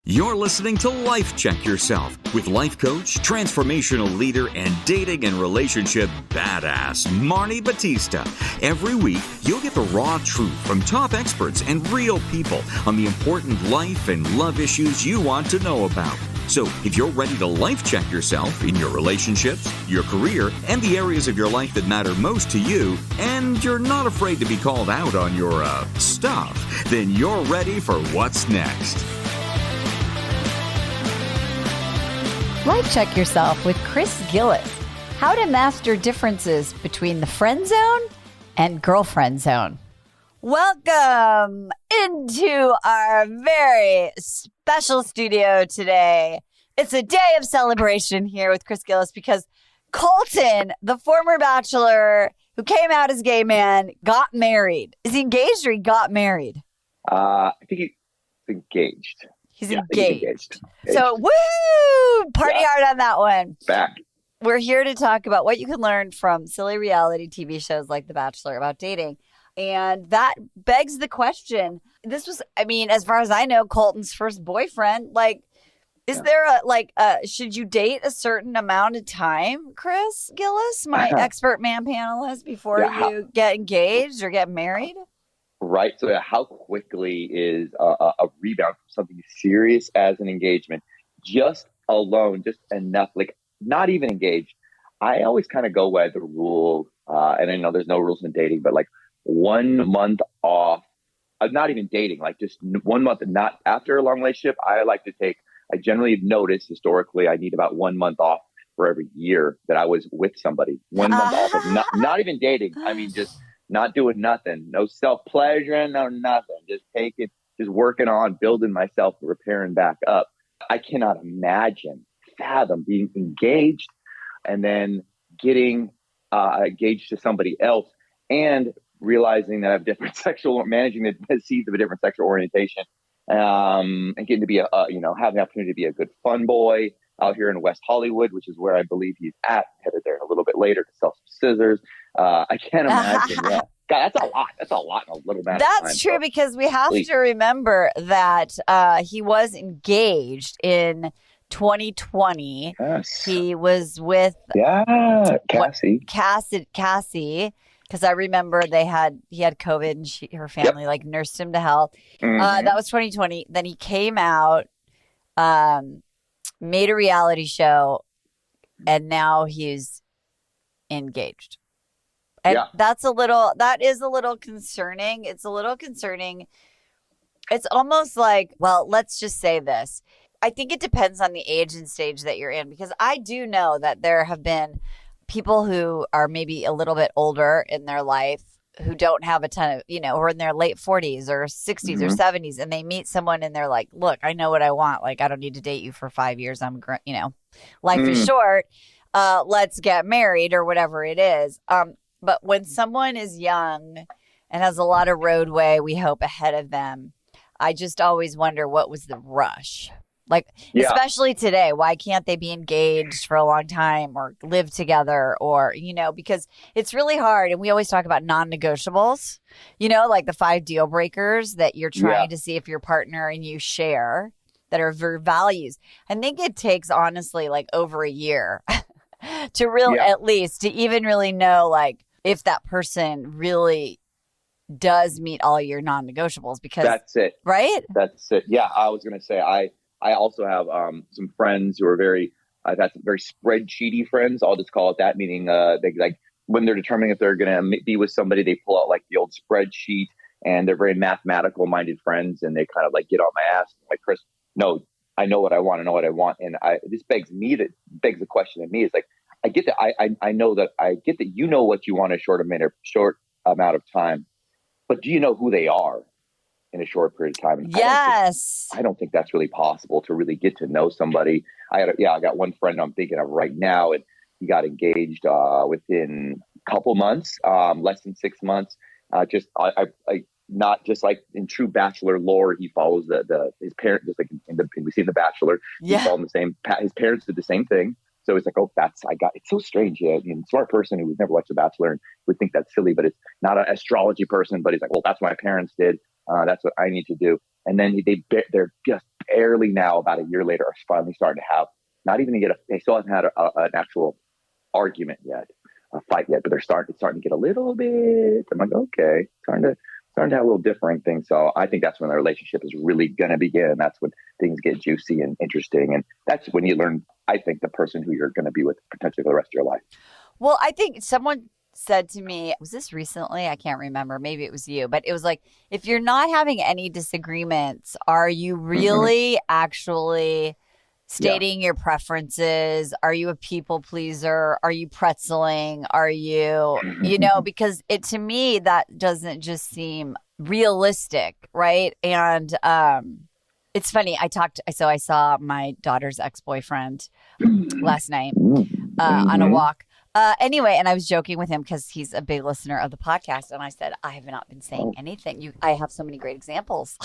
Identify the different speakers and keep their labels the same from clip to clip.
Speaker 1: You're listening to Life Check Yourself with life coach, transformational leader, and dating and relationship badass, Marni Batista. Every week, you'll get the raw truth from top experts and real people on the important life and love issues you want to know about. So if you're ready to life check yourself in your relationships, your career, and the areas of your life that matter most to you, and you're not afraid to be called out on your stuff, then you're ready for what's next.
Speaker 2: Life Check Yourself with Chris Gillis. How to master differences between the friend zone and girlfriend zone. Welcome into our very special studio today. It's a day of celebration here with Chris Gillis because Colton, the former Bachelor who came out as gay man, got married. Is he engaged or he got married?
Speaker 3: I think he's engaged.
Speaker 2: He's
Speaker 3: engaged.
Speaker 2: engaged. So, woo! Party hard on that one.
Speaker 3: Back.
Speaker 2: We're here to talk about what you can learn from silly reality TV shows like The Bachelor about dating. And that begs the question. This was, as far as I know, Colton's first boyfriend. Is there should you date a certain amount of time, Chris Gillis, my expert man panelist, before you get engaged or get married?
Speaker 3: Right. So how quickly is a rebound from something serious as an engagement? Just enough, not even engaged. I always kind of go by the rule, and I know there's no rules in dating, but 1 month off, not even dating, just 1 month, not after a long relationship. I generally have noticed historically, I need about 1 month off for every year that I was with somebody. 1 month off of not even dating. Just not doing nothing, no self-pleasuring, no nothing, just working on building myself, repairing back up. I cannot fathom being engaged and then getting engaged to somebody else and realizing that I have managing the seeds of a different sexual orientation, and getting to be having the opportunity to be a good fun boy out here in West Hollywood, which is where I believe he's at, headed there a little bit later to sell some scissors. I can't imagine. Yeah. God, that's a lot. That's a lot in a little amount of time.
Speaker 2: That's true, because we have to remember that he was engaged in 2020.
Speaker 3: Yes.
Speaker 2: He was with
Speaker 3: Cassie.
Speaker 2: Cassie, because I remember he had COVID and her family nursed him to health.
Speaker 3: Mm-hmm.
Speaker 2: That was 2020. Then he came out, made a reality show, and now he's engaged. And that is a little concerning. It's a little concerning. It's almost let's just say this. I think it depends on the age and stage that you're in, because I do know that there have been people who are maybe a little bit older in their life who don't have a ton of, who are in their late 40s or 60s or 70s, and they meet someone and they're like, look, I know what I want. I don't need to date you for 5 years. Life is short. Let's get married or whatever it is. But when someone is young and has a lot of roadway, we hope, ahead of them, I just always wonder, what was the rush? Especially today, why can't they be engaged for a long time or live together or, because it's really hard. And we always talk about non-negotiables, the 5 deal breakers that you're trying to see if your partner and you share that are your values. I think it takes, honestly, over a year to at least to even really know, if that person really does meet all your non-negotiables, because that's it. Right?
Speaker 3: That's it. Yeah. I was going to say, I also have some friends who are I've had some very spreadsheety friends. I'll just call it that, meaning they when they're determining if they're going to be with somebody, they pull out the old spreadsheet, and they're very mathematical minded friends, and they kind of get on my ass. Chris, no, I know what I want. I know what I want. And this begs the question to me is I get that. I know that you know what you want in a short amount of time, but do you know who they are in a short period of time? And
Speaker 2: yes.
Speaker 3: I don't think that's really possible to really get to know somebody. I got one friend I'm thinking of right now, and he got engaged within a couple months, less than 6 months. Not just in true Bachelor lore, he follows his parents, just we see in The Bachelor.
Speaker 2: Yeah.
Speaker 3: He followed the same. His parents did the same thing. So it's it's so strange. Yeah, smart person who's never watched The Bachelor and would think that's silly, but it's not an astrology person. But he's well, that's what my parents did. That's what I need to do. And then they're just barely now, about a year later, are finally starting to have, not even to get they still haven't had an actual argument yet, a fight yet, but it's starting to get a little bit. I'm like, okay, starting to have a little differing things. So I think that's when the relationship is really going to begin. That's when things get juicy and interesting. And that's when you learn, I think, the person who you're going to be with potentially for the rest of your life.
Speaker 2: Well, I think someone said to me, was this recently? I can't remember. Maybe it was you, but it was like, if you're not having any disagreements, are you really actually stating your preferences? Are you a people pleaser? Are you pretzeling? Are you, because to me, that doesn't just seem realistic. Right. And, it's funny. I saw my daughter's ex-boyfriend last night, on a walk. Anyway, and I was joking with him because he's a big listener of the podcast. And I said, I have not been saying anything. I have so many great examples.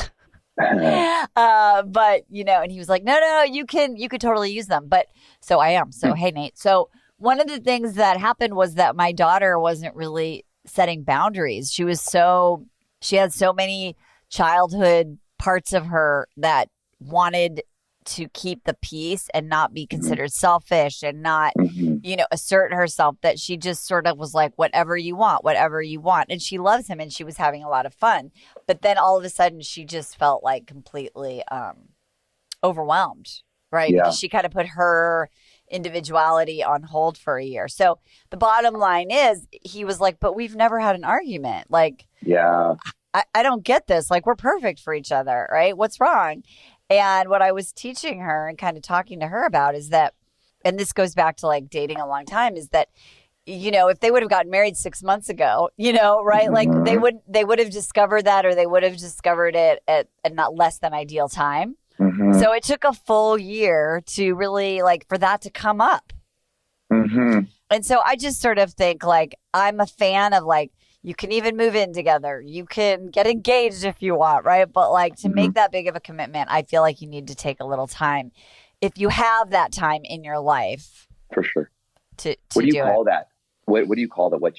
Speaker 2: But, and he was like, no, you could totally use them. But so I am. So, hey, Nate. So one of the things that happened was that my daughter wasn't really setting boundaries. She had so many childhood parts of her that wanted to keep the peace and not be considered selfish and not, assert herself, that she just sort of was like, whatever you want. And she loves him and she was having a lot of fun. But then all of a sudden she just felt like completely overwhelmed, right?
Speaker 3: Yeah.
Speaker 2: Because she kind of put her individuality on hold for a year. So the bottom line is, he was like, but we've never had an argument. Like,
Speaker 3: yeah,
Speaker 2: I don't get this. Like, we're perfect for each other, right? What's wrong? And what I was teaching her and kind of talking to her about is that, and this goes back to like dating a long time, is that, if they would have gotten married 6 months ago, right? Like they would have discovered that, or they would have discovered it at not less than ideal time. So it took a full year to really for that to come up. And so I just sort of think I'm a fan of you can even move in together. You can get engaged if you want, right? But to make that big of a commitment, I feel like you need to take a little time. If you have that time in your life.
Speaker 3: For sure.
Speaker 2: To
Speaker 3: what do you call
Speaker 2: it.
Speaker 3: that? What do you call that? What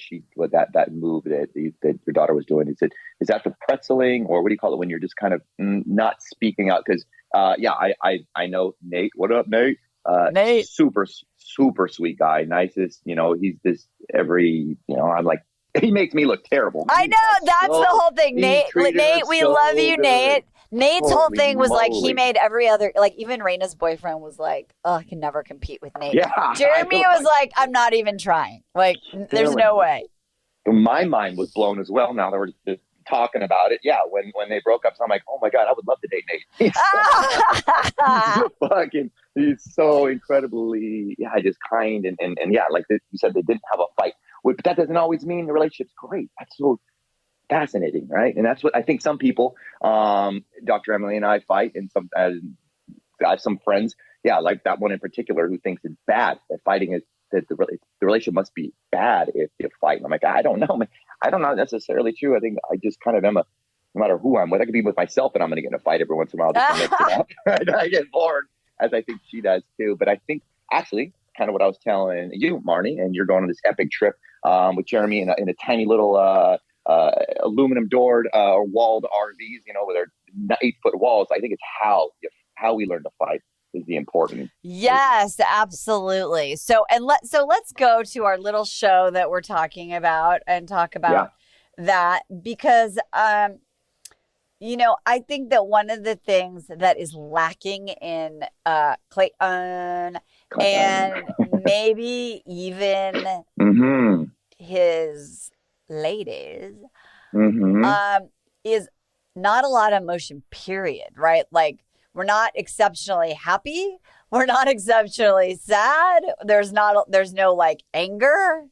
Speaker 3: that move that your daughter was doing? Is that the pretzeling, or what do you call it when you're just kind of not speaking out? Because I know Nate. What up, Nate?
Speaker 2: Nate,
Speaker 3: super sweet guy, nicest. He's this I'm like, he makes me look terrible.
Speaker 2: I know, that's the whole thing. Nate, we love you, good. Nate. Nate's whole thing was he made every other, even Raina's boyfriend was like, oh, I can never compete with Nate.
Speaker 3: Yeah,
Speaker 2: Jeremy was like, I'm not even trying. There's no way.
Speaker 3: My mind was blown as well. Now that we're just talking about it. Yeah, when they broke up, so I'm like, oh my God, I would love to date Nate. He's so incredibly, just kind. And yeah, like you said, they didn't have a fight. But that doesn't always mean the relationship's great. That's so fascinating, right? And that's what I think some people, Dr. Emily and I fight, and I have some friends, like that one in particular, who thinks it's bad, that fighting is, that the relationship must be bad if you fight. And I'm like, I don't know, man. I don't know necessarily true. I think I just kind of am no matter who I'm with, I could be with myself and I'm going to get in a fight every once in a while just to mix it up. I get bored, as I think she does too. But I think actually kind of what I was telling you, Marni, and you're going on this epic trip with Jeremy in a tiny little aluminum doored or walled RVs, with their 8-foot walls. I think it's how we learn to fight is the important.
Speaker 2: Yes, absolutely. So let's go to our little show that we're talking about and talk about that, because I think that one of the things that is lacking in Clayton and maybe even his ladies is not a lot of emotion, period, right? We're not exceptionally happy. We're not exceptionally sad. There's no anger.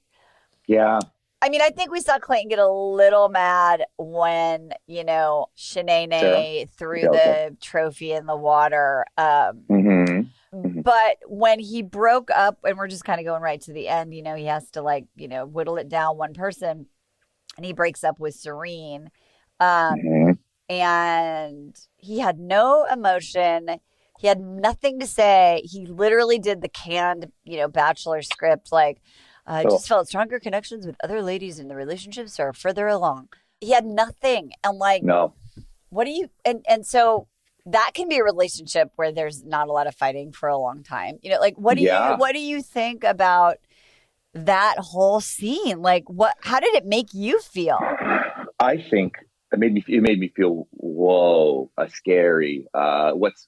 Speaker 3: Yeah.
Speaker 2: I mean, I think we saw Clayton get a little mad when, Shanae threw the trophy in the water. But when he broke up, and we're just kind of going right to the end, he has to whittle it down one person, and he breaks up with Serene. And he had no emotion. He had nothing to say. He literally did the canned, Bachelor script. I just felt stronger connections with other ladies in the relationships are further along. He had nothing. And
Speaker 3: no.
Speaker 2: what do you, and so that can be a relationship where there's not a lot of fighting for a long time. You know, like what do you think about that whole scene? Like how did it make you feel?
Speaker 3: I think it made me feel, whoa, scary. What's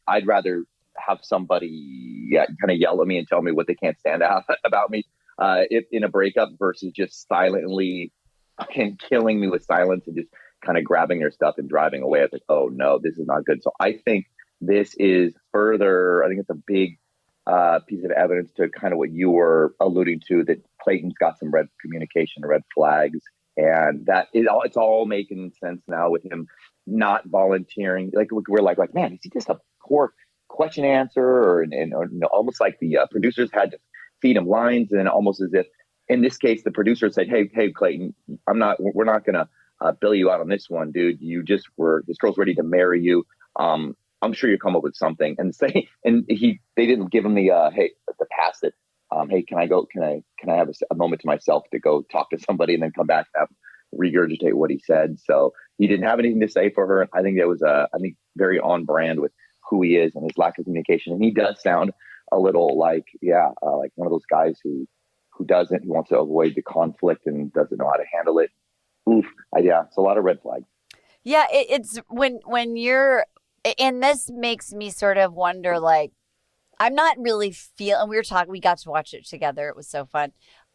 Speaker 3: I'd rather have somebody kind of yell at me and tell me what they can't stand about me if in a breakup versus just silently fucking killing me with silence and just kind of grabbing their stuff and driving away. I was like, oh no, this is not good. So I think this is further, I think it's a big piece of evidence to kind of what you were alluding to, that Clayton's got some red flags. And that it's all making sense now with him not volunteering. Like we're like, man, is he just a poor question answer, or almost like the producers had to feed him lines, and almost as if in this case the producer said, hey Clayton, we're not gonna bill you out on this one, dude. This girl's ready to marry you. I'm sure you'll come up with something. And they didn't give him the pass it. Hey, can I have a moment to myself to go talk to somebody and then come back and regurgitate what he said? So he didn't have anything to say for her. I think that was very on brand with who he is and his lack of communication. And he does sound a little like one of those guys who wants to avoid the conflict and doesn't know how to handle it. Oof. It's a lot of red flags.
Speaker 2: Yeah. It's when you're, and this makes me sort of wonder, like, I'm not really feeling, we got to watch it together. It was so fun.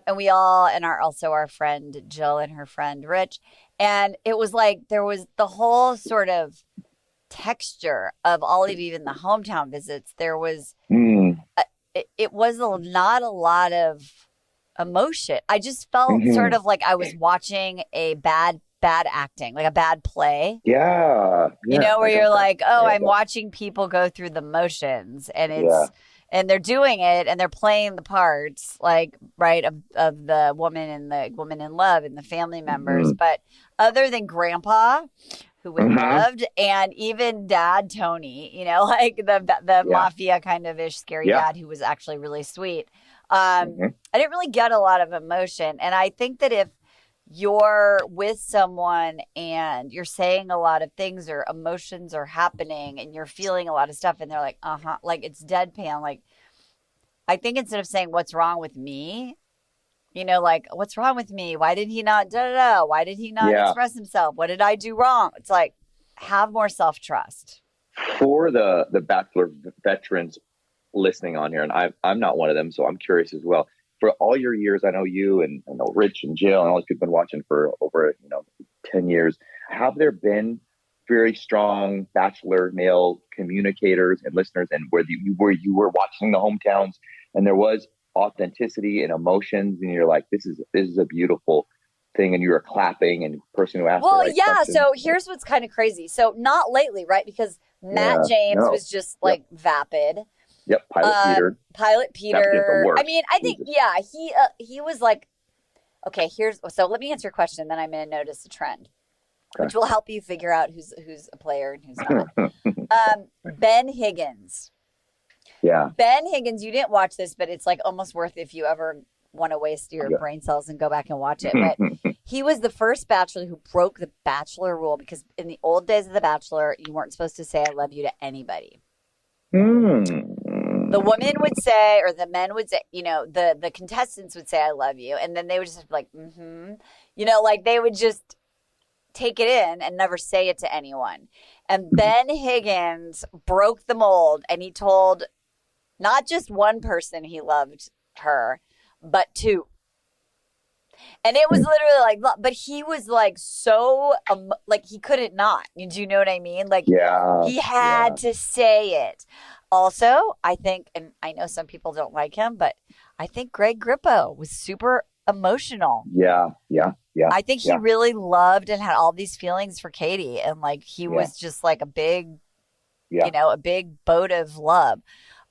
Speaker 2: And also our friend Jill and her friend Rich. And it was like, there was the whole sort of texture of all of even the hometown visits. There was, it was not a lot of emotion. I just felt sort of like I was watching a bad acting, like a bad play.
Speaker 3: Yeah.
Speaker 2: You know, where you're like, I'm watching people go through the motions, and and they're doing it and they're playing the parts, like, right, of the woman and the woman in love and the family members. But other than Grandpa, who we loved, and even Dad Tony, you know, like the mafia kind of ish scary dad who was actually really sweet. I didn't really get a lot of emotion. And I think that if you're with someone and you're saying a lot of things, or emotions are happening and you're feeling a lot of stuff, and they're like, like it's deadpan. Like, I think instead of saying, what's wrong with me? You know, like, what's wrong with me? Why did he not, why did he not express himself? What did I do wrong? It's like, have more self-trust.
Speaker 3: For the Bachelor veterans listening on here, and I'm not one of them, so I'm curious as well. For all your years, I know you and I know Rich and Jill and all these people have been watching for over 10 years. Have there been very strong Bachelor male communicators and listeners, and where you were watching the hometowns and there was authenticity and emotions, and you're like, this is a beautiful thing, and you were clapping, and the person who asked the right question.
Speaker 2: So here's what's kind of crazy. So not lately, right? Because Matt James was just like vapid.
Speaker 3: Yep, Pilot Peter.
Speaker 2: I mean, I think, he was like, okay, so let me answer your question, then I'm going to notice a trend, which will help you figure out who's a player and who's not. Ben Higgins.
Speaker 3: Yeah.
Speaker 2: Ben Higgins, you didn't watch this, but it's like almost worth if you ever want to waste your brain cells and go back and watch it. But he was the first Bachelor who broke the Bachelor rule, because in the old days of the Bachelor, you weren't supposed to say I love you to anybody. The woman would say, or the men would say, the contestants would say, I love you. And then they would just be like, like they would just take it in and never say it to anyone. And Ben Higgins broke the mold, and he told not just one person he loved her, but two. And it was literally like, but he was like, so, like he couldn't not. Do you know what I mean? Like, he had to say it. Also, I think, and I know some people don't like him, but I think Greg Grippo was super emotional.
Speaker 3: Yeah.
Speaker 2: I think he really loved and had all these feelings for Katie. And like, he was just like a big, a big boat of love.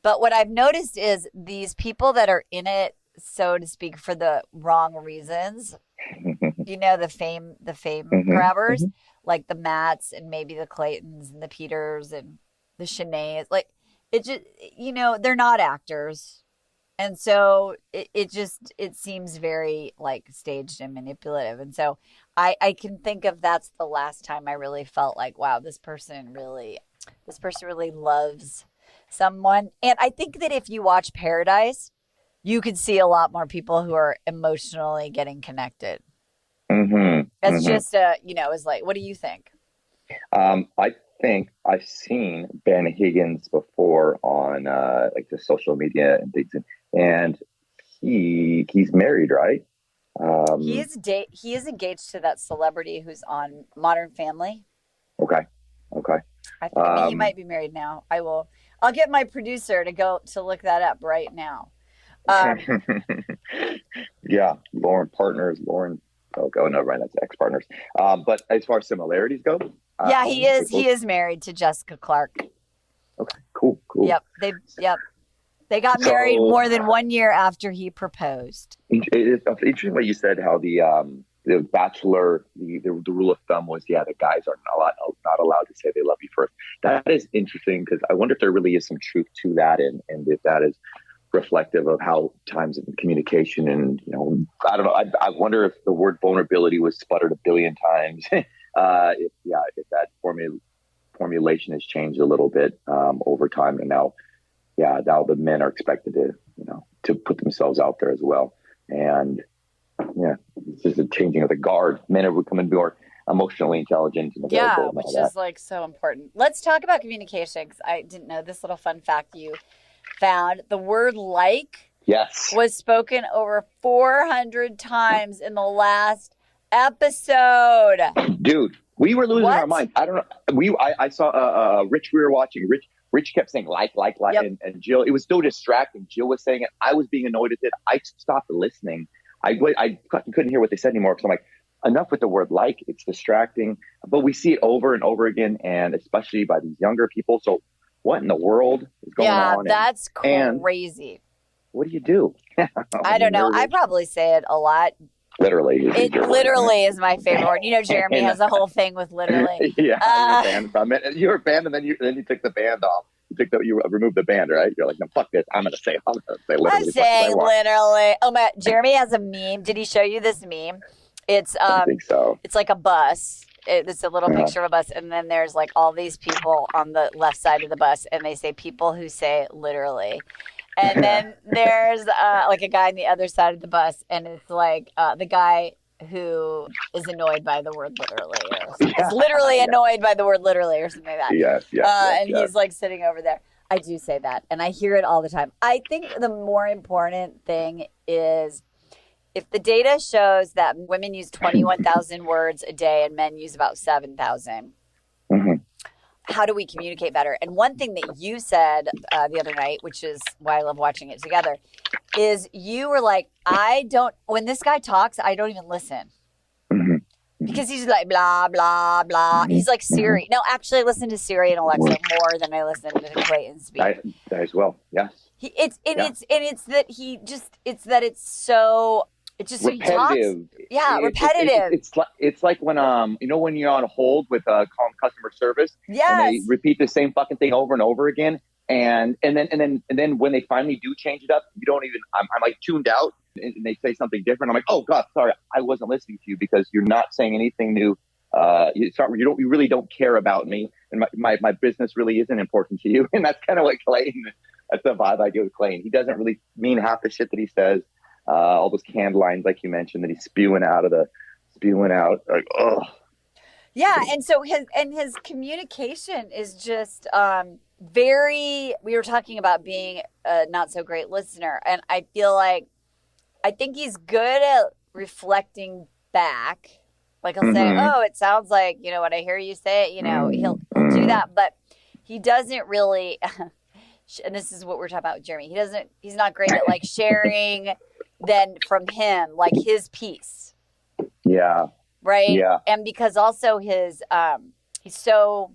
Speaker 2: But what I've noticed is these people that are in it, so to speak, for the wrong reasons, the fame grabbers, like the Matts and maybe the Claytons and the Peters and the Shanaes, like it just, they're not actors. And so it seems very like staged and manipulative. And so I can think of that's the last time I really felt like, wow, this person really loves someone. And I think that if you watch Paradise, you could see a lot more people who are emotionally getting connected. It's just it's like, what do you think?
Speaker 3: I think I've seen Ben Higgins before on like the social media and things, and he's married, right?
Speaker 2: He is engaged to that celebrity who's on Modern Family.
Speaker 3: Okay.
Speaker 2: I mean, he might be married now. I'll get my producer to look that up right now.
Speaker 3: Yeah, Lauren Partners. Oh, no, right, that's ex-partners. But as far as similarities go,
Speaker 2: yeah, he is married to Jessica Clark.
Speaker 3: Okay, cool.
Speaker 2: Yep, they got married more than 1 year after he proposed.
Speaker 3: It's interesting what you said. How the Bachelor, the rule of thumb was, the guys are not allowed to say they love you first. That is interesting, because I wonder if there really is some truth to that, and if that is reflective of how times of communication, and I don't know. I wonder if the word vulnerability was sputtered a billion times. If that formulation has changed a little bit over time, and now the men are expected to put themselves out there as well. And it's just a changing of the guard. Men are becoming more emotionally intelligent and available.
Speaker 2: Which is like so important. Let's talk about communication, because I didn't know this little fun fact you found. The word "like" was spoken over 400 times in the last episode.
Speaker 3: Dude, we were losing our minds. I don't know. I saw Rich. We were watching Rich kept saying like, yep. and Jill. It was so distracting. Jill was saying it. I was being annoyed at it. I stopped listening. I couldn't hear what they said anymore, because I'm like, enough with the word "like." It's distracting. But we see it over and over again, and especially by these younger people. So what in the world is going on?
Speaker 2: Yeah, that's crazy.
Speaker 3: What do you do?
Speaker 2: I don't know. I probably say it a lot.
Speaker 3: Literally.
Speaker 2: It literally is my favorite word. Jeremy has a whole thing with literally.
Speaker 3: Yeah, you were banned, and then you took the band off. You removed the band, right? You're like, no, fuck this. I'm gonna say literally.
Speaker 2: I'm saying literally. Oh my! Jeremy has a meme. Did he show you this meme? It's
Speaker 3: I think so.
Speaker 2: It's like a bus. It's a little picture of a bus, and then there's like all these people on the left side of the bus, and they say people who say literally. And then there's like a guy on the other side of the bus, and it's like the guy who is annoyed by the word literally, or is literally annoyed by the word literally, or something like that.
Speaker 3: Yes.
Speaker 2: He's like sitting over there. I do say that, and I hear it all the time. I think the more important thing is, if the data shows that women use 21,000 words a day and men use about 7,000, how do we communicate better? And one thing that you said the other night, which is why I love watching it together, is you were like, when this guy talks, I don't even listen. Because he's like, blah, blah, blah. He's like Siri. No, actually, I listen to Siri and Alexa more than I listen to Clayton speak.
Speaker 3: That as well, yes.
Speaker 2: It's so... It's just
Speaker 3: repetitive.
Speaker 2: Repetitive.
Speaker 3: It's like when when you're on hold with customer service.
Speaker 2: Yes.
Speaker 3: And they repeat the same fucking thing over and over again, and then when they finally do change it up, you don't even. I'm like tuned out, and they say something different. I'm like, oh god, sorry, I wasn't listening to you, because you're not saying anything new. You really don't care about me, and my business really isn't important to you. And that's kind of what Clayton. That's the vibe I get with Clayton. He doesn't really mean half the shit that he says. All those canned lines, like you mentioned, that he's spewing out, like, oh.
Speaker 2: Yeah, and so his communication is just very. We were talking about being a not so great listener, and I think he's good at reflecting back. Like he'll say, "Oh, it sounds like what I hear you say." He'll do that, but he doesn't really. And this is what we're talking about with Jeremy. He's not great at like sharing. Then from him, like his piece.
Speaker 3: Yeah.
Speaker 2: Right?
Speaker 3: Yeah.
Speaker 2: And because also he's so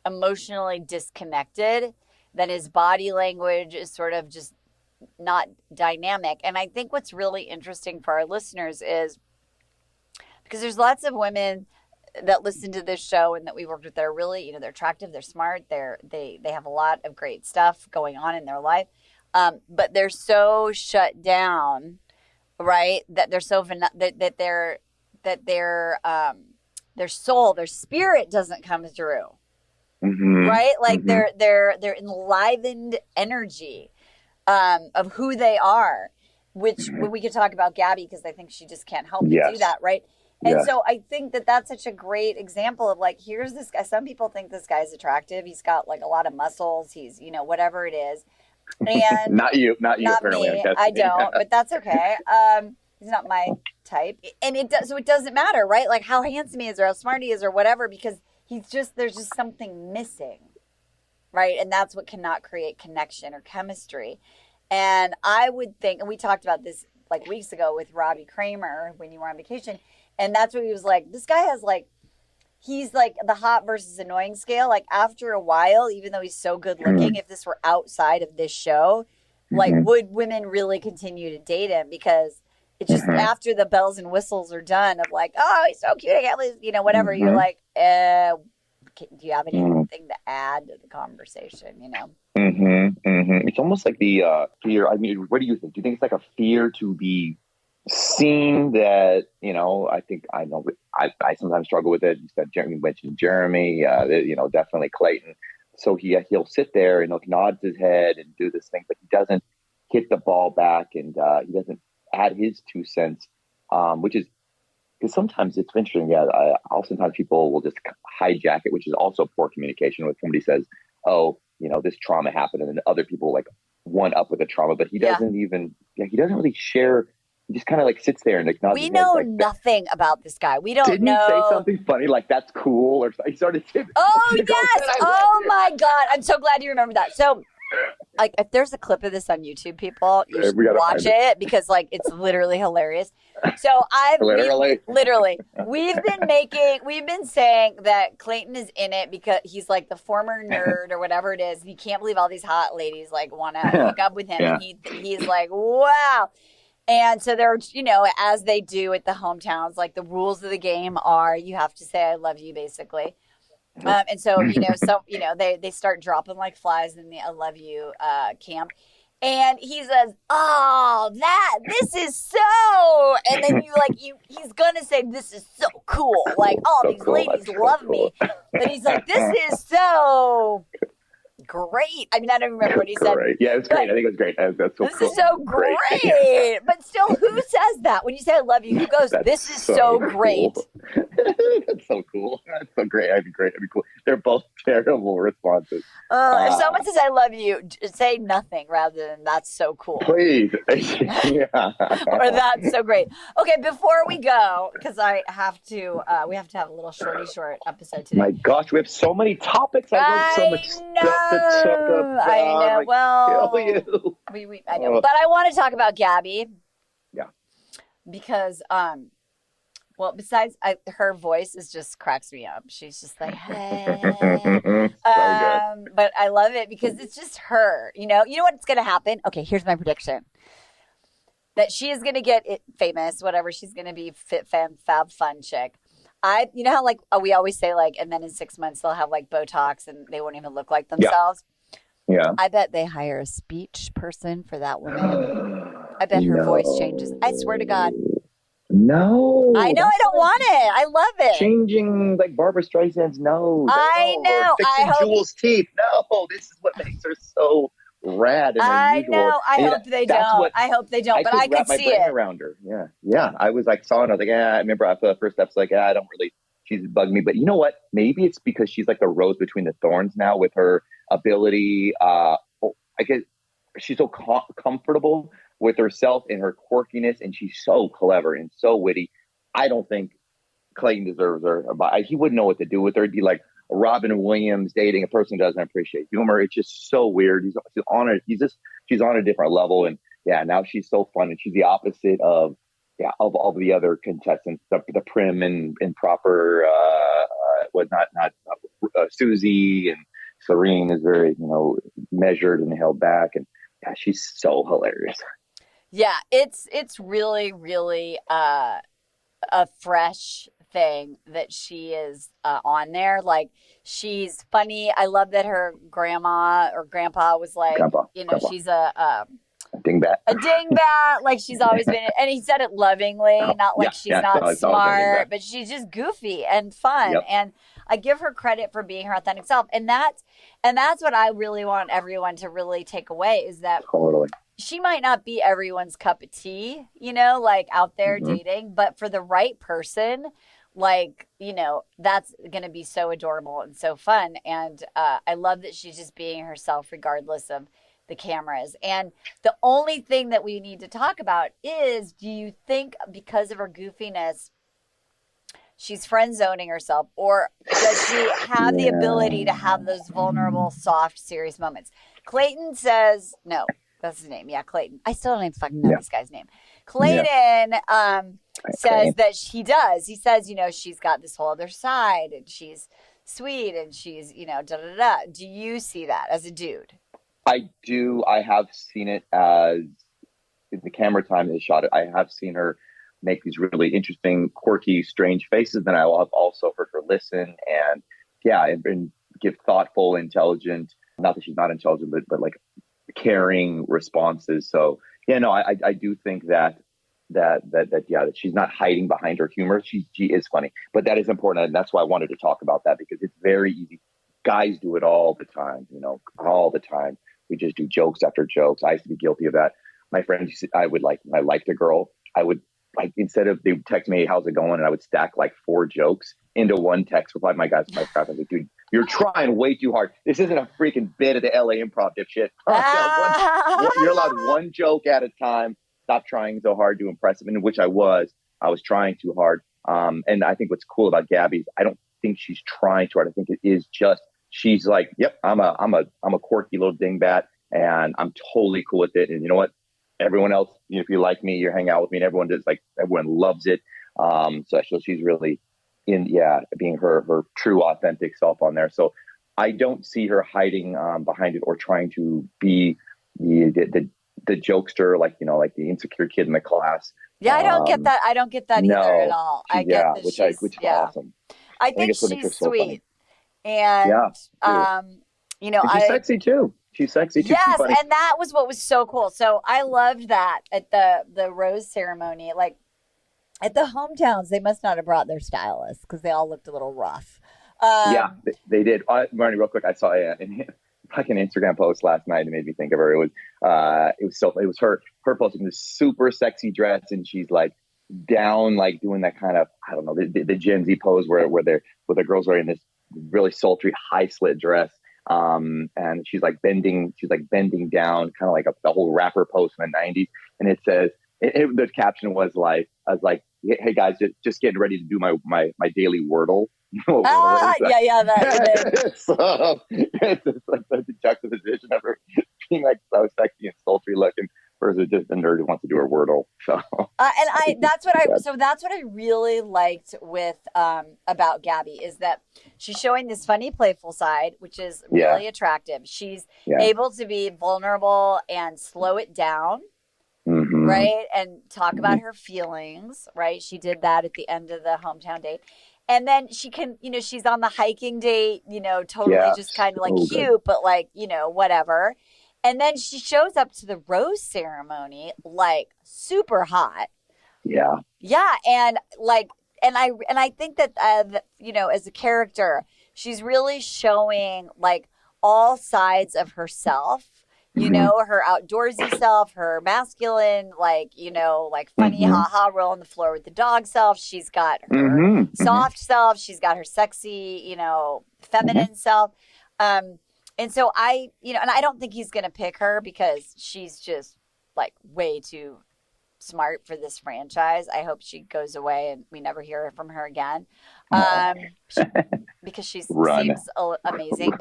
Speaker 2: emotionally disconnected, then his body language is sort of just not dynamic. And I think what's really interesting for our listeners is, because there's lots of women that listen to this show and that we worked with, they're really, they're attractive, they're smart, they have a lot of great stuff going on in their life. But they're so shut down, right? That they're so that that their soul, their spirit doesn't come through.
Speaker 3: Mm-hmm.
Speaker 2: Right? Like
Speaker 3: Mm-hmm.
Speaker 2: their enlivened energy of who they are, which when we could talk about Gabby, because I think she just can't help but do
Speaker 3: Yes.
Speaker 2: that, right? And
Speaker 3: Yes.
Speaker 2: so I think that that's such a great example of like, here's this guy. Some people think this guy's attractive. He's got like a lot of muscles. He's, whatever it is. And
Speaker 3: Not you
Speaker 2: not
Speaker 3: apparently.
Speaker 2: me. I don't, but that's okay. He's not my type. And so it doesn't matter, right? Like how handsome he is or how smart he is or whatever, because there's just something missing. Right. And that's what cannot create connection or chemistry. And I would think, and we talked about this like weeks ago with Robbie Kramer when you were on vacation. And that's what he was like, this guy has like, he's like the hot versus annoying scale. Like after a while, even though he's so good looking, if this were outside of this show, like would women really continue to date him? Because it's just after the bells and whistles are done of like, oh, he's so cute. I can't believe, whatever. You're like, do you have anything to add to the conversation,
Speaker 3: It's almost like the fear. I mean, what do you think? Do you think it's like a fear to be seen that, I sometimes struggle with it. You said Jeremy mentioned Jeremy, definitely Clayton. So he'll sit there and he'll nod his head and do this thing, but he doesn't hit the ball back and he doesn't add his 2 cents, which is, because sometimes it's interesting. Yeah, sometimes people will just hijack it, which is also poor communication. When somebody says, "Oh, this trauma happened," and then other people like one up with the trauma, but he doesn't even. Yeah, he doesn't really share. He just kind of like sits there and like nods.
Speaker 2: We know nothing about this guy. We don't know.
Speaker 3: Didn't he say something funny like "that's cool" or something? He started.
Speaker 2: Oh yes! Oh my God! I'm so glad you remember that. So. Like if there's a clip of this on YouTube, people, you should watch it because like it's literally hilarious. So we've been saying that Clayton is in it because he's like the former nerd or whatever it is. He can't believe all these hot ladies like want to hook up with him, and he's like, wow. And so they're, as they do at the hometowns, like the rules of the game are you have to say I love you basically. And so, they start dropping like flies in the I love you camp. And he says, oh, this is so. And then he's going to say, this is so cool. Like, oh, these ladies love me. But he's like, this is so great. I mean, I don't remember what he said.
Speaker 3: Yeah, it was great. I think it was great. That's so
Speaker 2: this is so great. But still, who says that? When you say I love you, who goes, this is so great?
Speaker 3: Cool. That's so cool. That's so great. That'd be great. That'd be cool. They're both terrible responses.
Speaker 2: If someone says I love you, say nothing rather than that's so cool.
Speaker 3: Please. Yeah.
Speaker 2: Or that's so great. Okay, before we go, because I have to, we have to have a little short episode today.
Speaker 3: My gosh, we have so many topics. I have so much stuff to talk about.
Speaker 2: I know. Well, I know. But I want to talk about Gabby.
Speaker 3: Yeah.
Speaker 2: Because, well, besides her voice is just cracks me up. She's just like, hey. But I love it because it's just her. You know what's going to happen? Okay, here's my prediction. That she is going to get famous, whatever. She's going to be fit, fab, fun chick. You know how like we always say like, and then in 6 months they'll have like Botox and they won't even look like themselves.
Speaker 3: Yeah.
Speaker 2: I bet they hire a speech person for that woman. I bet her voice changes. I swear to God.
Speaker 3: No.
Speaker 2: I know. I don't want it. I love it.
Speaker 3: Changing like Barbara Streisand's nose.
Speaker 2: I know.
Speaker 3: Fixing Jules' teeth. No, this is what makes her so rad and unusual.
Speaker 2: I know. I hope they don't. I hope they don't. But I could see it
Speaker 3: around her. Yeah. Yeah. I was like, saw it. I was like, I remember after the first episode, like, I don't really, she's bugged me. But you know what? Maybe it's because she's like the rose between the thorns now with her ability. I guess she's so comfortable with herself and her quirkiness, and she's so clever and so witty. I don't think Clayton deserves her. He wouldn't know what to do with her. It'd be like Robin Williams dating a person who doesn't appreciate humor. It's just so weird. She's on a different level, and now she's so fun, and she's the opposite of all the other contestants, the prim and proper. Susie and Serene is very measured and held back, and she's so hilarious.
Speaker 2: Yeah, it's really, really a fresh thing that she is on there. Like, she's funny. I love that her grandma or grandpa was like, grandpa. She's a
Speaker 3: dingbat.
Speaker 2: A dingbat, like she's always been. And he said it lovingly, not like she's not smart, but she's just goofy and fun. Yep. And I give her credit for being her authentic self. And that's what I really want everyone to really take away is that she might not be everyone's cup of tea, like out there dating, but for the right person, like, that's going to be so adorable and so fun. And I love that she's just being herself regardless of the cameras. And the only thing that we need to talk about is, do you think because of her goofiness, she's friend zoning herself, or does she have the ability to have those vulnerable, soft, serious moments? Clayton says, no, that's his name. Yeah, Clayton. I still don't even fucking know this guy's name. Clayton says that she does. He says, she's got this whole other side and she's sweet and she's, da-da-da. Do you see that as a dude?
Speaker 3: I do. I have seen it as in the camera time they shot it. I have seen her make these really interesting, quirky, strange faces. And I have also heard her listen and give thoughtful, intelligent, not that she's not intelligent, but like caring responses. So I do think that she's not hiding behind her humor. She is funny, but that is important. And that's why I wanted to talk about that, because it's very easy. Guys do it all the time, all the time. We just do jokes after jokes. I used to be guilty of that. My friends, I liked a girl. I would instead of they would text me, hey, how's it going? And I would stack like 4 jokes into one text reply. My guys, my crap. I was like, dude, you're trying way too hard. This isn't a freaking bit at the LA Improv, dipshit. You're allowed one joke at a time. Stop trying so hard to impress them, in which I was trying too hard. And I think what's cool about Gabby is I don't think she's trying too hard. I think it is just, she's like, yep, I'm a quirky little dingbat and I'm totally cool with it. And you know what? Everyone else, if you like me, you hang out with me and everyone loves it. So she's really being her true authentic self on there. So I don't see her hiding behind it or trying to be the jokester, like the insecure kid in the class.
Speaker 2: Yeah, I don't get that. I don't get that either at all. I get that
Speaker 3: which is awesome.
Speaker 2: I think she's sweet. And
Speaker 3: she's sexy too. She's sexy too.
Speaker 2: Yes, and that was what was so cool. So I loved that at the rose ceremony. Like at the hometowns, they must not have brought their stylists because they all looked a little rough.
Speaker 3: They did. Marni, real quick, I saw an Instagram post last night and made me think of her. It was her posting this super sexy dress, and she's like down, like doing that kind of, I don't know, the Gen Z pose where the girl's wearing this really sultry high slit dress. And she's like bending down, kind of like the whole rapper pose from the 90s. And it says, the caption was like, I was like, hey guys, just getting ready to do my daily Wordle. That. So, it's just like the juxtaposition of her being like so sexy and sultry looking versus just a nerd who wants to do her Wordle. So,
Speaker 2: that's what I really liked with about Gabby is that she's showing this funny, playful side, which is really attractive. She's able to be vulnerable and slow it down. Mm-hmm. Right. And talk about her feelings. Right. She did that at the end of the hometown date. And then she can, she's on the hiking date, totally just kind of like cute, but like, whatever. And then she shows up to the rose ceremony, like super hot. Yeah. Yeah. And like, and I think that, as a character, she's really showing like all sides of herself. Her outdoorsy self, her masculine, like funny, haha, roll on the floor with the dog self. She's got her soft self. She's got her sexy, feminine self. And so I don't think he's going to pick her because she's just like way too smart for this franchise. I hope she goes away and we never hear from her again. Because she seems amazing,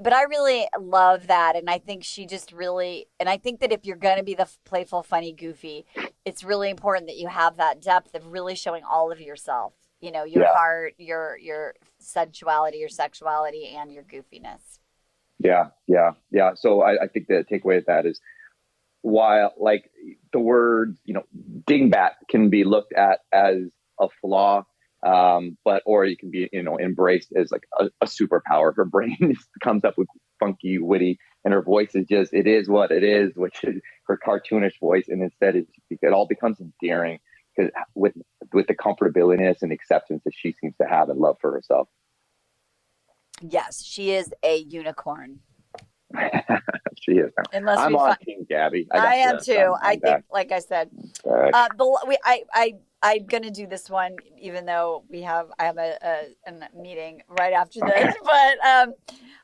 Speaker 2: but I really love that. And I think she just really, and I think that if you're going to be the playful, funny, goofy, it's really important that you have that depth of really showing all of yourself, your heart, your sensuality, your sexuality, and your goofiness.
Speaker 3: Yeah. So I think the takeaway of that is, while like the word, dingbat can be looked at as a flaw, or you can be, embraced as like a superpower. Her brain comes up with funky, witty, and her voice is just, it is what it is, which is her cartoonish voice. And instead it all becomes endearing because with the comfortability and acceptance that she seems to have and love for herself.
Speaker 2: Yes, she is a unicorn.
Speaker 3: She is. I'm on Team Gabby.
Speaker 2: I am too. I think, like I said, I'm gonna do this one, even though I have a meeting right after this.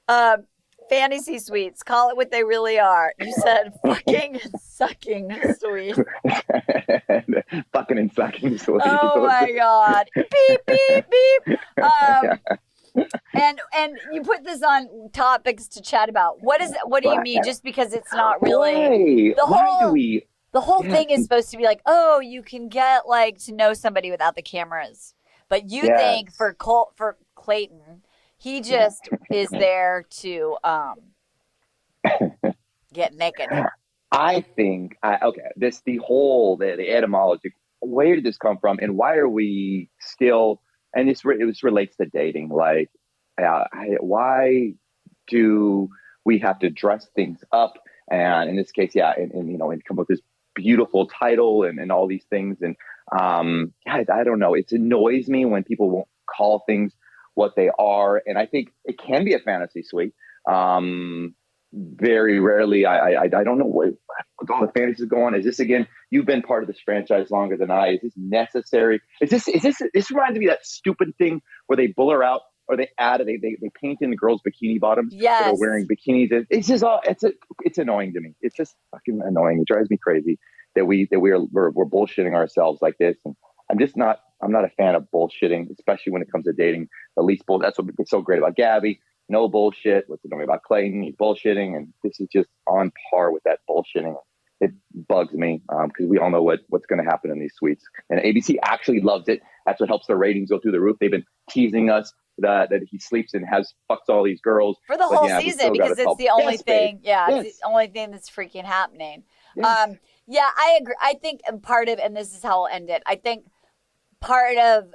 Speaker 2: But fantasy suites, call it what they really are. You said fucking and sucking suite.
Speaker 3: Fucking and sucking suite.
Speaker 2: Oh my god! Beep beep beep. And you put this on topics to chat about. What do you mean? Just because it's not really the whole thing is supposed to be like, oh, you can get like to know somebody without the cameras. But you think for Clayton, he just is there to get naked.
Speaker 3: I think the etymology. Where did this come from, and why are we still? And this relates to dating. Like, why do we have to dress things up? And in this case, and come up with this beautiful title and all these things. And I don't know. It annoys me when people won't call things what they are. And I think it can be a fantasy suite. Very rarely, I don't know what all the fantasies go on. Is this, again, you've been part of this franchise longer than I. Is this necessary? This reminds me of that stupid thing where they bull her out or they paint in the girls' bikini bottoms that are wearing bikinis. It's just it's annoying to me. It's just fucking annoying. It drives me crazy that we're bullshitting ourselves like this. And I'm not a fan of bullshitting, especially when it comes to dating. The least bull. That's what's so great about Gabby. No bullshit. What's annoying about Clayton? He's bullshitting, and this is just on par with that bullshitting. It bugs me because we all know what's going to happen in these suites, and ABC actually loves it. That's what helps the ratings go through the roof. They've been teasing us that he sleeps and fucks all these girls
Speaker 2: for the whole season because it's the only thing. Babe. Yeah, it's the only thing that's freaking happening. Yes. I agree. I think part of, and this is how I'll end it. I think part of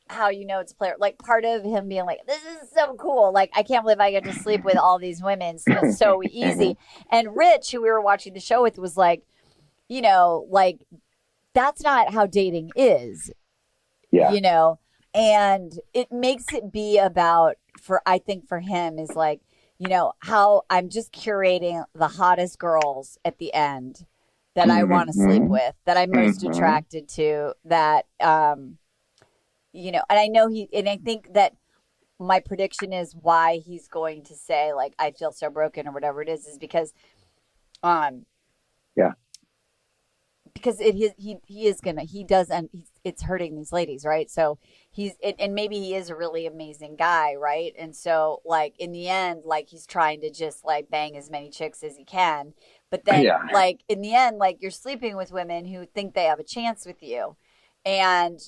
Speaker 2: how it's a player, like part of him being like, this is so cool, like I can't believe I get to sleep with all these women, it's so easy. And Rich, who we were watching the show with, was like, like that's not how dating is. And it makes it be about, I think for him is like, how I'm just curating the hottest girls at the end that I want to sleep with, that I'm most attracted to, that and I know and I think that my prediction is why he's going to say like, I feel so broken or whatever it is because, because it's hurting these ladies. Right. So and maybe he is a really amazing guy. Right. And so like in the end, like he's trying to just like bang as many chicks as he can. But then like in the end, like you're sleeping with women who think they have a chance with you. And,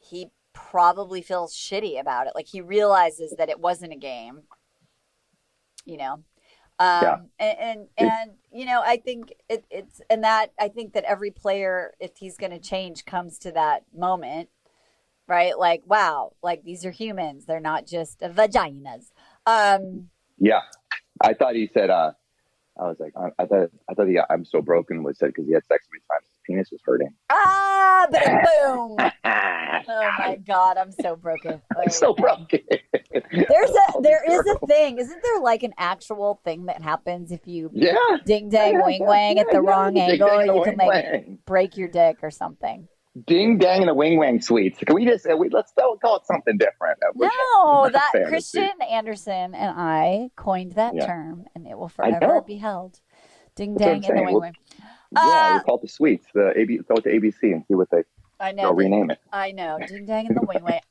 Speaker 2: he probably feels shitty about it. Like he realizes that it wasn't a game, and I think it's, and that I think that every player, if he's going to change, comes to that moment, right? Like, wow, like these are humans. They're not just vaginas.
Speaker 3: I thought he said, I was like, I thought the I'm so broken was said because he had sex many times. His penis was hurting.
Speaker 2: But boom. Oh my God, I'm so broken.
Speaker 3: I'm so broken.
Speaker 2: There is a thing. Isn't there like an actual thing that happens if you ding dang wing wang at the wrong angle? You can like break your dick or something.
Speaker 3: Ding dang and a wing wang suites. Can we just let's call it something different?
Speaker 2: No, that Christian Anderson and I coined that term, and it will forever be held. Ding dang and the wing wang.
Speaker 3: We'll call it the suites. Go to ABC and see what they.
Speaker 2: I know.
Speaker 3: They'll rename it.
Speaker 2: I know. Ding dang and the wing wang.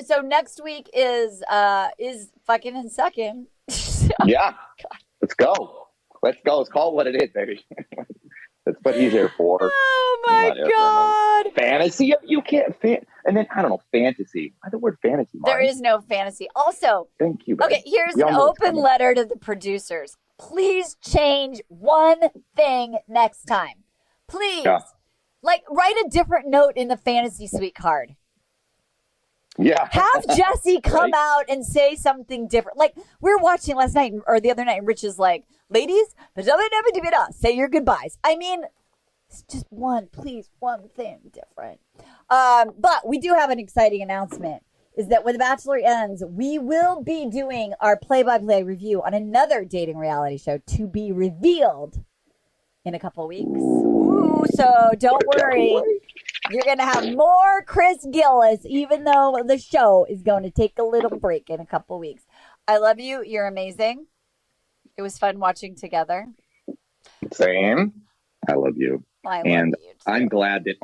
Speaker 2: So next week is fucking and sucking.
Speaker 3: Yeah. Let's go. Let's call it what it is, baby. That's what he's here for.
Speaker 2: Oh my God.
Speaker 3: Fantasy? You can't and then I don't know, fantasy. Why the word fantasy? Marni?
Speaker 2: There is no fantasy. Also,
Speaker 3: thank you. Babe.
Speaker 2: Okay, here's an open letter to the producers. Please change one thing next time. Please. Yeah. Like write a different note in the fantasy suite card.
Speaker 3: Yeah.
Speaker 2: Have Jesse come out and say something different. Like, we were watching last night or the other night, and Rich is like, ladies, say your goodbyes. I mean, it's just one thing different. But we do have an exciting announcement, is that when The Bachelor ends, we will be doing our play-by-play review on another dating reality show to be revealed in a couple of weeks. Ooh, so don't worry. You're going to have more Chris Gillis, even though the show is going to take a little break in a couple of weeks. I love you. You're amazing. It was fun watching together.
Speaker 3: Same. I love you.
Speaker 2: I love you too.
Speaker 3: I'm glad that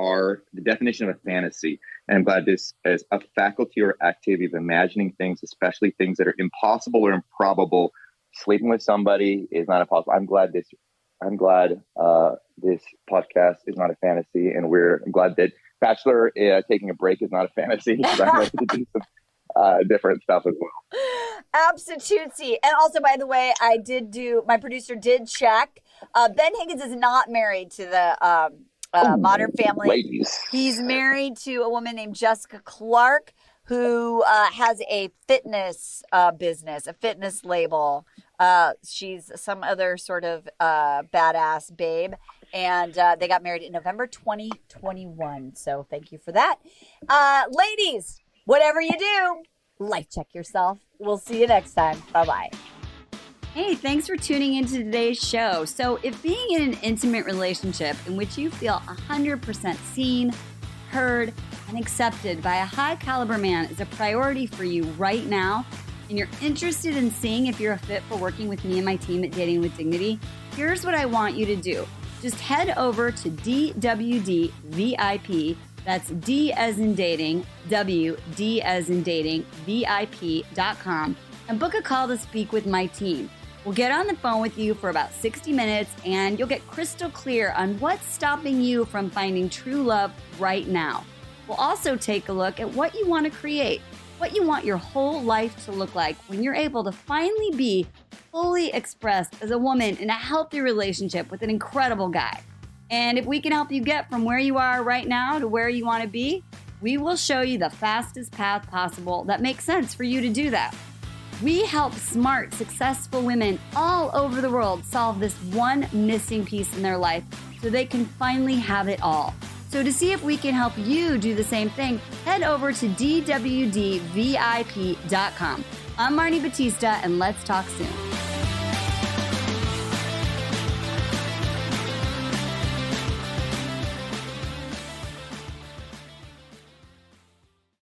Speaker 3: the definition of a fantasy, and I'm glad this is a faculty or activity of imagining things, especially things that are impossible or improbable. Sleeping with somebody is not impossible. I'm glad this podcast is not a fantasy, and I'm glad that Bachelor taking a break is not a fantasy. I'm ready to do some different stuff as well.
Speaker 2: Absolutely. And also, by the way, my producer did check. Ben Higgins is not married to the Modern Family.
Speaker 3: Ladies.
Speaker 2: He's married to a woman named Jessica Clark, who has a fitness business, a fitness label. She's some other sort of badass babe. And they got married in November 2021. So thank you for that. Ladies, whatever you do, life check yourself. We'll see you next time. Bye-bye.
Speaker 4: Hey, thanks for tuning into today's show. So if being in an intimate relationship in which you feel 100% seen, heard, and accepted by a high caliber man is a priority for you right now, and you're interested in seeing if you're a fit for working with me and my team at Dating with Dignity, here's what I want you to do. Just head over to DWD VIP, that's D as in dating, W, D as in dating, VIP.com, and book a call to speak with my team. We'll get on the phone with you for about 60 minutes, and you'll get crystal clear on what's stopping you from finding true love right now. We'll also take a look at what you want to create, what you want your whole life to look like when you're able to finally be fully expressed as a woman in a healthy relationship with an incredible guy. And if we can help you get from where you are right now to where you want to be, we will show you the fastest path possible that makes sense for you to do that. We help smart, successful women all over the world solve this one missing piece in their life so they can finally have it all. So to see if we can help you do the same thing, head over to DWDVIP.com. I'm Marni Batista, and let's talk soon.